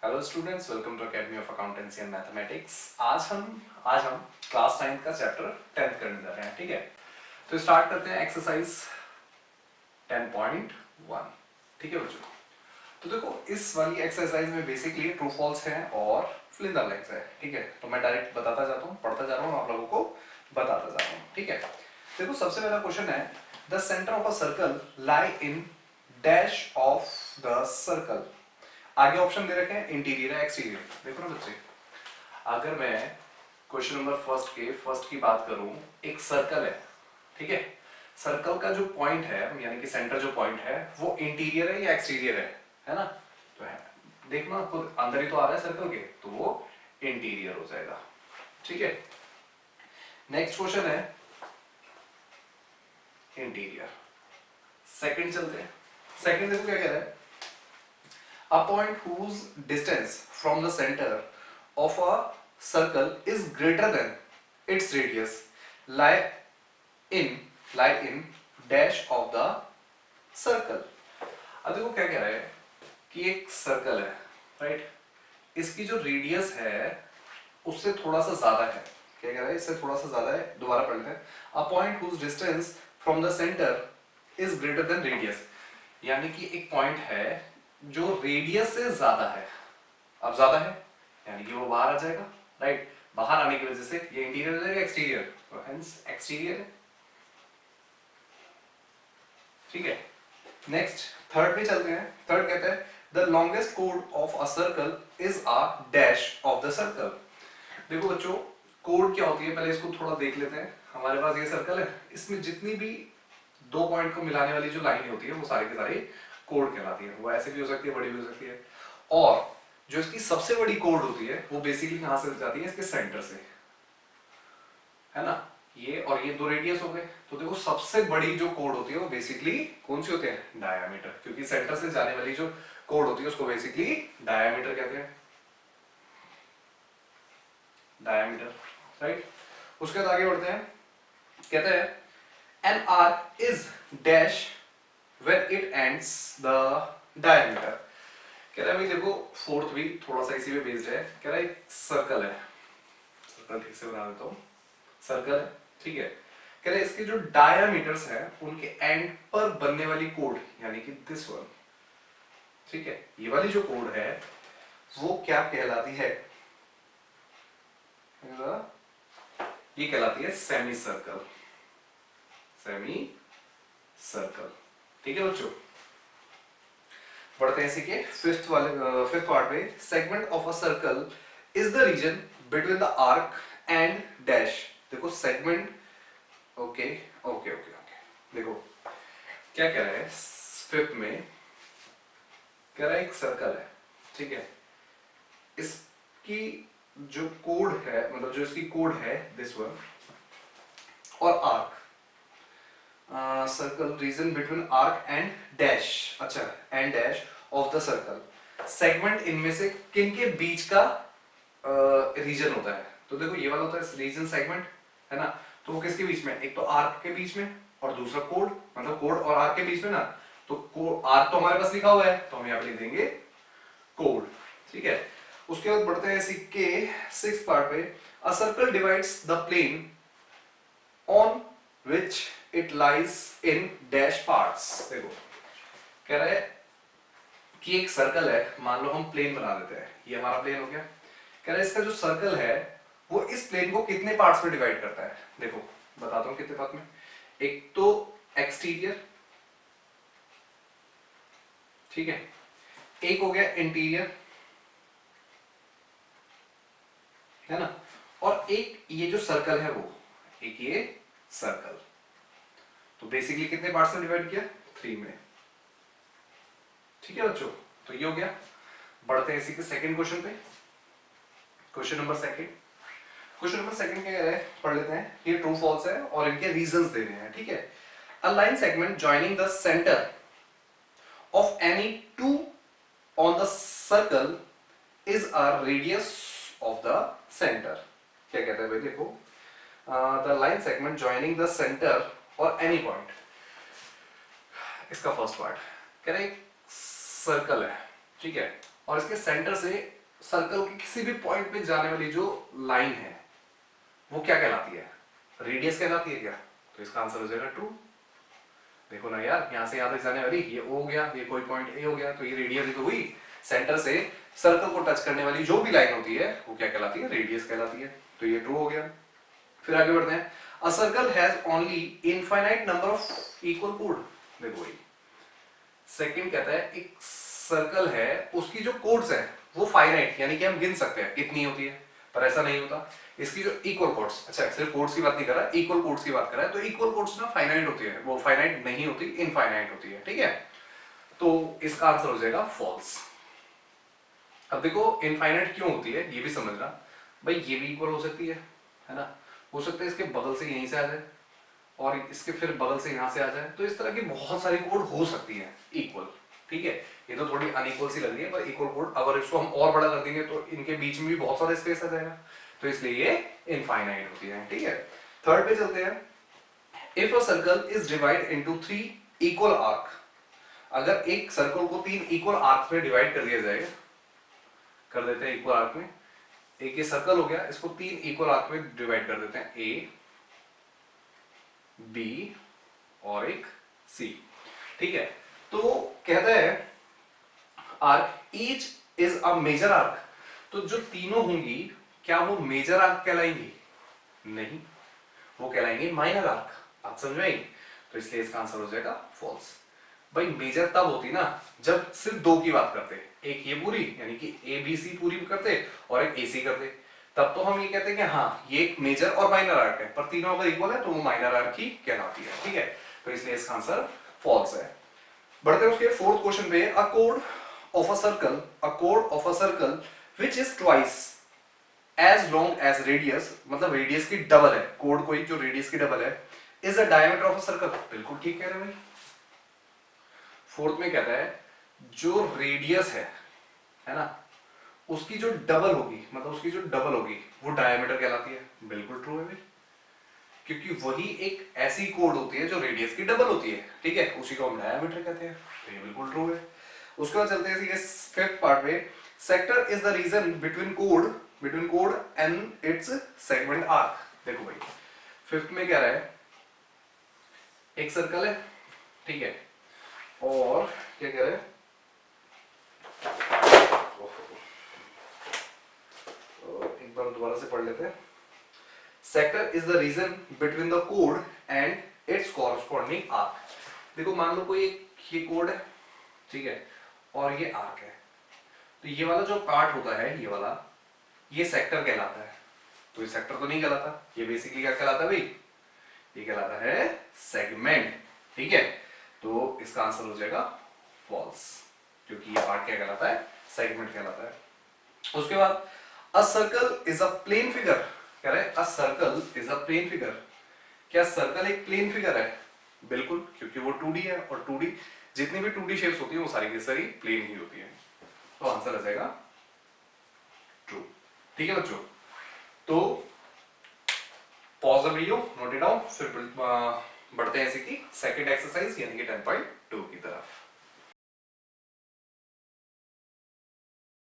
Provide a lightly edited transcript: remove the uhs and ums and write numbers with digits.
Hello students, welcome to Academy of Accountancy and Mathematics. आज हम class 9 का chapter 10 करने जा रहे हैं। ठीक है, तो स्टार्ट करते हैं एक्सरसाइज 10.1। ठीक है बच्चों, तो देखो इस वाली एक्सरसाइज में बेसिकली ट्रू फॉल्स है और फिल इन द ब्लैंक्स है। ठीक है, तो मैं डायरेक्ट बताता जाता हूँ, पढ़ता जा रहा हूँ, आप लोगों को बताता जा रहा हूँ। ठीक है, देखो सबसे पहला क्वेश्चन है the centre of a circle lie in dash of the circle. आगे ऑप्शन दे रखे हैं इंटीरियर है एक्सटीरियर। देखो ना बच्चे, अगर मैं क्वेश्चन नंबर फर्स्ट की बात करूं, एक सर्कल है। ठीक है, सर्कल का जो पॉइंट है यानी कि सेंटर जो पॉइंट है वो इंटीरियर है या एक्सटीरियर है ना? तो है, देखना खुद अंदर ही तो आ रहा है सर्कल के, तो वो इंटीरियर हो जाएगा। ठीक है, नेक्स्ट क्वेश्चन है इंटीरियर। सेकंड चलते हैं। सेकंड देखो क्या कह रहा है, a point whose distance from the center of a circle is greater than its radius lie in lie in dash of the circle। अब देखो क्या कह रहा है कि एक सर्कल है, राइट? इसकी जो रेडियस है उससे थोड़ा सा ज्यादा है। क्या कह रहा है, इससे थोड़ा सा ज्यादा है। दोबारा पढ़ लेते हैं, a point whose distance from the center is greater than radius, यानी कि एक पॉइंट है जो रेडियस से ज्यादा है। अब ज्यादा है यानी कि वो बाहर आ जाएगा, राइट? बाहर आने की वजह से ये इंटीरियर हो जाएगा एक्सटीरियर, तो हेंस एक्सटीरियर है। ठीक है, नेक्स्ट थर्ड पे चलते हैं। थर्ड कहता है the longest code of a circle is a dash of the circle. देखो बच्चों, कोड क्या होती है पहले इसको थोड़ा देख लेते हैं। हमारे पास ये सर्कल है, इसमें जितनी भी दो पॉइंट को मिलाने वाली जो लाइन होती है वो सारी की सारी कोड कहलाती है। वो ऐसे भी हो सकती है, बड़ी भी हो सकती है। और जो इसकी सबसे बड़ी कोड होती है वो बेसिकली कहां से जाती है, इसके सेंटर से, है ना? ये और ये दो रेडियस हो गए। तो देखो सबसे बड़ी जो कोड होती है वो बेसिकली कौन सी होती है, डायामीटर। क्योंकि सेंटर से जाने वाली जो कोड होती है उसको बेसिकली डायामीटर कहते हैं, डायामीटर, राइट? उसके बाद आगे बढ़ते हैं। कहते हैं an arc is dash when it ends the diameter। कह रहा है भाई देखो, फोर्थ भी थोड़ा सा इसी में बेस्ड है। कह रहा है एक सर्कल है, सर्कल ठीक से बना देता हूं, सर्कल है, ठीक है। कह रहा है इसके जो डायमीटर्स हैं उनके एंड पर बनने वाली कोड यानी कि दिस वन, ठीक है, ये वाली जो कोड है वो क्या कहलाती है, ये कहलाती है सेमी सर्कल, सेमी सर्कल। ठीक है बच्चों, बढ़ते हैं इसी के फिफ्थ पार्ट पे। Segment of a circle is the region between the arc and dash. देखो segment, okay okay okay okay, देखो क्या कह रहा है फिफ्थ में। कह रहा है एक सर्कल है, ठीक है, इसकी जो कोड है, मतलब जो इसकी कोड है दिस वन, और arc, circle region between arc and dash, अच्छा and dash of the circle. Segment इनमें से किन के बीच का रीजन होता है? तो देखो ये वाला होता है रीजन सेगमेंट, है ना? तो वो किसके बीच में, एक तो आर्क के बीच में और दूसरा कोड, मतलब कोड और आर्क के बीच में ना। तो आर्क तो हमारे पास लिखा हुआ है तो हम यहाँ पे लिख देंगे कोड, ठीक है। उसके बाद बढ़ते हैं इसी के सिक्स्थ पार्ट पे। A circle divides the plane on which it lies in dash parts. देखो कह रहा है कि एक सर्कल है, मान लो हम प्लेन बना देते हैं, ये हमारा प्लेन हो गया। कह रहा है इसका जो सर्कल है वो इस प्लेन को कितने पार्ट्स में डिवाइड करता है। देखो बताता हूं कितने पार्ट में। एक तो एक्सटीरियर, ठीक है, एक हो गया इंटीरियर, है ना, और एक ये जो सर्कल है वो, एक ये सर्कल। तो बेसिकली कितने पार्ट्स में डिवाइड किया, 3 में। ठीक है बच्चों, तो ये हो गया। बढ़ते हैं इसी के सेकंड क्वेश्चन पे। क्वेश्चन नंबर सेकंड क्या कह रहा है, पढ़ लेते हैं। ये ट्रू फॉल्स है और इनके रीजंस दे रहे हैं, ठीक है। A line segment joining the centre of any two on the circle is a radius of the centre. क्या कहता है भाई, देखो the line segment joining the centre और एनी पॉइंट, इसका फर्स्ट पार्ट कह रहा है सर्कल है, ठीक है, और इसके सेंटर से सर्कल के किसी भी पॉइंट पे जाने वाली जो लाइन है वो क्या कहलाती है? रेडियस कहलाती है क्या? तो इसका आंसर हो जाएगा 2। देखो ना यार, यहां से यहां तक जाने वाली ये O हो गया, ये कोई पॉइंट A हो गया, तो ये रेडियस ही तो हुई। सेंटर से सर्कल को टच करने वाली जो भी लाइन होती है वो क्या कहलाती है? रेडियस कहलाती है। तो ये 2 हो गया। फिर आगे बढ़ते हैं। A circle has only infinite number of equal code. देखो भाई, सेकंड कहता है एक सर्कल है, उसकी जो कोड्स है वो फाइनाइट, यानी कि हम गिन सकते हैं इतनी होती है, पर ऐसा नहीं होता। इसकी जो इक्वल कोड्स, अच्छा सिर्फ कोड्स की बात नहीं कर रहा, इक्वल कोड्स की बात कर रहा है, तो इक्वल कोड्स ना फाइनाइट होती है, वो फाइनाइट नहीं होती, इनफाइनाइट होती है, ठीक है। तो इसका आंसर हो जाएगा फॉल्स। अब देखो इनफाइनाइट क्यों होती है ये भी समझना भाई। ये भी इक्वल हो सकती है ना, हो सकता है इसके बगल से यहीं से आ जाए और इसके फिर बगल से यहां से आ जाए, तो इस तरह की बहुत सारी कोड हो सकती है इक्वल, ठीक है। ये तो थोड़ी अनइक्वल सी लग रही है, पर इक्वल कोड अगर इसको हम और बड़ा कर देंगे तो इनके बीच में भी बहुत सारा स्पेस आ जाएगा, तो इसलिए ये इनफाइनाइट होती है, ठीक है। थर्ड पे चलते हैं। If a circle is divide into 3 equal arc, अगर एक सर्कल को 3 इक्वल आर्क में डिवाइड कर दिया जाए, कर देते हैं इक्वल आर्क में, एक ये सर्कल हो गया, इसको 3 इक्वल आर्क में डिवाइड कर देते हैं, ए बी और एक सी, ठीक है। तो कहता है arc each is a major arc, तो जो तीनों होंगी क्या वो मेजर आर्क कहलाएंगी? नहीं, वो कहलाएंगे माइनर आर्क। बात समझ में आई? तो इसलिए इसका आंसर हो जाएगा फॉल्स। भाई मेजर तब होती ना जब सिर्फ 2 की बात करते, एक ये पूरी यानी कि ए बी सी पूरी करते और एक ए सी करते, तब तो हम ये कहते हैं कि हाँ ये एक मेजर और माइनर आर्क है, पर तीनों अगर इक्वल है तो वो माइनर आर्क ही कहलाती है, ठीक है। तो इसलिए इसका आंसर फॉल्स है। बढ़ते हैं उसके फोर्थ क्वेश्चन पे। अ कोड of a circle which is twice as long as radius, मतलब रेडियस की डबल है, कोड कोई जो रेडियस की डबल है, is the diameter of a circle. बिल्कुल ठीक कह रहे हैं भाई। फोर्थ में कहता है जो रेडियस है ना, उसकी जो डबल होगी, मतलब उसकी जो डबल होगी वो डायमीटर कहलाती है। बिल्कुल ट्रू है भाई, क्योंकि वही एक ऐसी कोड होती है जो रेडियस की डबल होती है, ठीक है, उसी को हम डायमीटर कहते हैं। तो ये बिल्कुल ट्रू है। उसके बाद चलते हैं फिफ्थ पार्ट में। Sector is the region between code and it's segment arc. देखो भाई फिफ्थ में कह रहा है एक सर्कल है, ठीक है, और क्या कह रहे हैं, एक बार दोबारा से पढ़ लेते हैं। Sector is the region between the code and it's corresponding arc. देखो मान लो कोई एक ये कोड है, ठीक है, और ये आर्क है, तो ये वाला जो पार्ट होता है ये वाला, ये सेक्टर कहलाता है। तो ये सेक्टर तो नहीं कहलाता, ये बेसिकली क्या कहलाता है भाई? ये कहलाता है सेगमेंट, ठीक है। तो इसका आंसर हो जाएगा फॉल्स, क्योंकि ये पार्ट क्या कहलाता है? सेगमेंट कहलाता है। उसके बाद a circle is a plane figure, कह रहे हैं a circle is a plane figure. क्या सर्कल एक प्लेन फिगर है? बिल्कुल, क्योंकि वो 2D है, और 2D जितनी भी 2D शेप्स होती है वो सारी की सारी प्लेन ही होती है। तो आंसर आ जाएगा ट्रू, ठीक है बच्चों। तो pause the video, note it down, फिर बढ़ते हैं इसी की सेकंड एक्सरसाइज यानी कि 10.2 की तरफ।